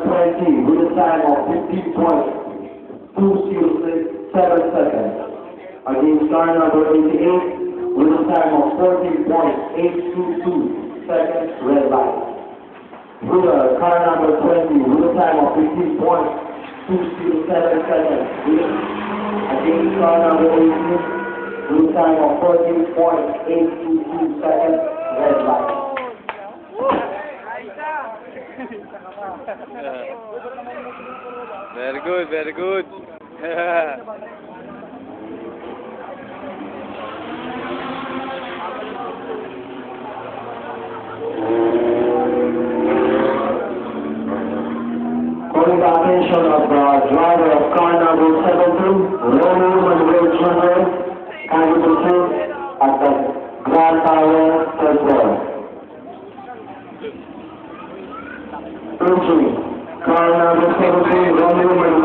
20 with a time of 15.207 seconds. Against car number 88 with a time of 14.822 seconds, red light. With car number 20 with a time of 15.207 seconds, green. Against car number 18 with a time of 14.822 seconds, red light. Very good, very good. Calling the attention of the driver of car number 17, Romeo Manuel Jr., kindly proceed at the Grand Tower, third floor. Entry, car number 17, Romeo Manuel